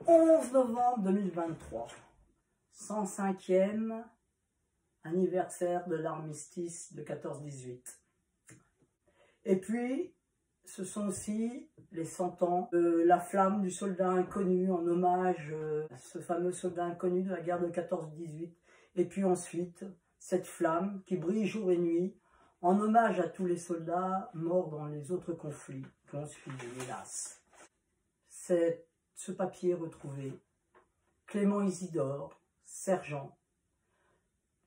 11 novembre 2023, 105e anniversaire de l'armistice de 14-18. Et puis, ce sont aussi les 100 ans de la flamme du soldat inconnu, en hommage à ce fameux soldat inconnu de la guerre de 14-18. Et puis ensuite, cette flamme qui brille jour et nuit, en hommage à tous les soldats morts dans les autres conflits qui ont suivi, hélas. C'est ce papier retrouvé, Clément Isidore, sergent,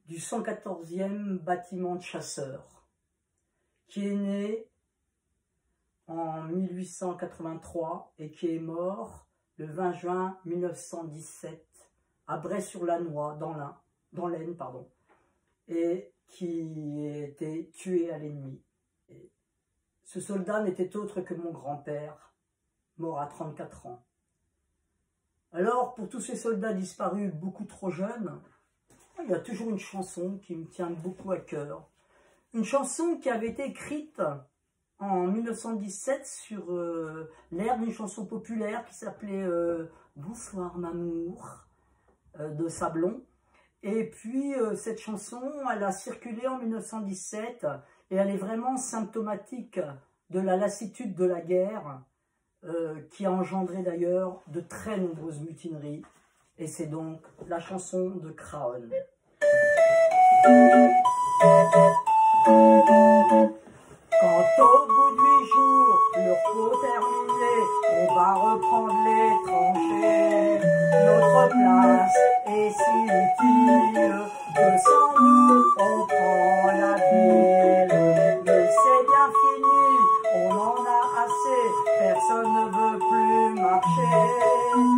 du 114e bâtiment de chasseurs, qui est né en 1883 et qui est mort le 20 juin 1917 à Bray-sur-Lannoy, dans l'Aisne, et qui a été tué à l'ennemi. Ce soldat n'était autre que mon grand-père, mort à 34 ans. Alors, pour tous ces soldats disparus beaucoup trop jeunes, il y a toujours une chanson qui me tient beaucoup à cœur. Une chanson qui avait été écrite en 1917 sur l'air d'une chanson populaire qui s'appelait « Bonsoir Mamour » de Sablon. Et puis, cette chanson, elle a circulé en 1917 et elle est vraiment symptomatique de la lassitude de la guerre qui a engendré d'ailleurs de très nombreuses mutineries. Et c'est donc la chanson de Craonne. Quand au bout de 8 jours, le repos terminé, on va reprendre les tranchées. Notre place est si utile que sans nous, on prend la ville. Mais c'est bien fini, on en a assez, personne ne veut plus marcher.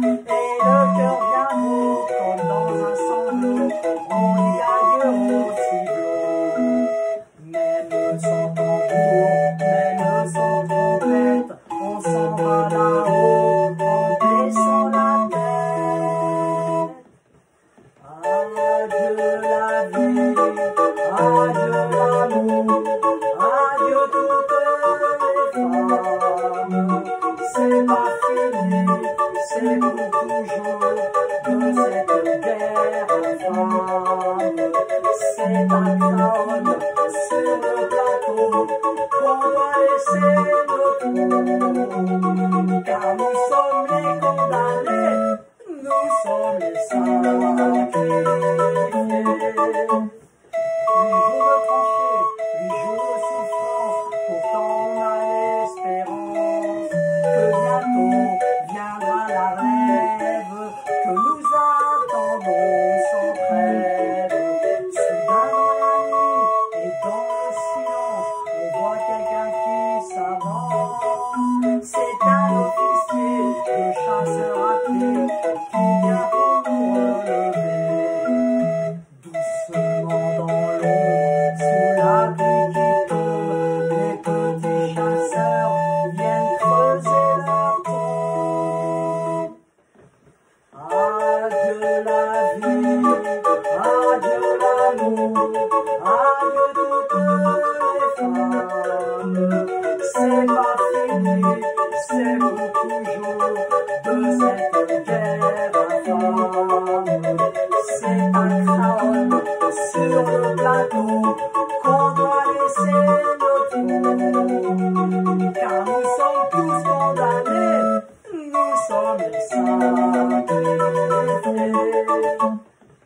Et le cœur vient mou comme dans un sanglot, on dit adieu au ciblot. Même sans tambour, même sans trompette, on s'en va là-haut, on descend la tête. Adieu la vie, adieu l'amour, adieu toutes les femmes. C'est pas fini, c'est pour toujours de cette guerre infâme. C'est à Craonne, sur le plateau, qu'on doit laisser nos trous. Car nous sommes les condamnés, nous sommes les sacrifiés. 8 jours de tranchées, 8 jours de souffrance, pourtant on a l'espérance que bientôt viendra la rêve, que nous attendons sans trêve. Soudain dans la nuit et dans le silence, on voit quelqu'un qui s'avance. C'est un officier de chasseur à pied qui vient pour nous relever. Doucement dans l'ombre, sous la pluie qui tombe, les petits chasseurs viennent creuser leur tombe. Adieu la vie, adieu l'amour, adieu toutes les femmes. C'est pas fini, c'est pour toujours de cette guerre infâme. C'est à Craonne, sur le plateau, qu'on doit laisser nos trous. Car nous sommes tous condamnés, nous sommes les sacrifiés.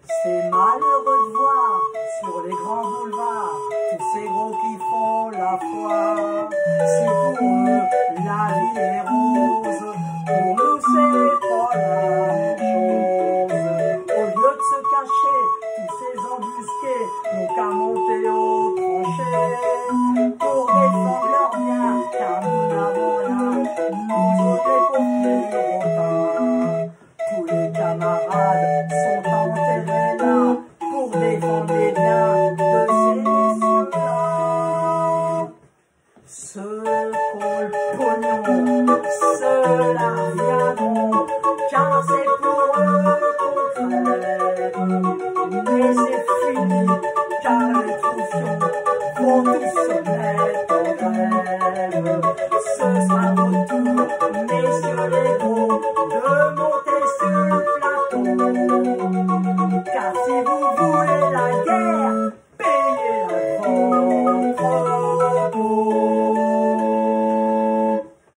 C'est malheureux de voir sur les grands boulevards tous ces gros qui font la foire. Si pour eux la vie est rose, pour nous c'est pas la même chose. Au lieu de se cacher, tous ces embusqués n'ont qu'à monter aux tranchées pour défendre leurs biens, car nous n'avons rien, nous autres les pauvres Girondins. Tous les camarades sont enterrés là pour défendre les biens de ces messieurs-là. Ceux qu'ont le pognon, ceux-là viendront, car c'est pour eux qu'on crève. Mais c'est fini, car les troufions vont tous se mettre en grève. Ce sera votre tour, messieurs les gros, de monter sur Car si vous voulez la guerre,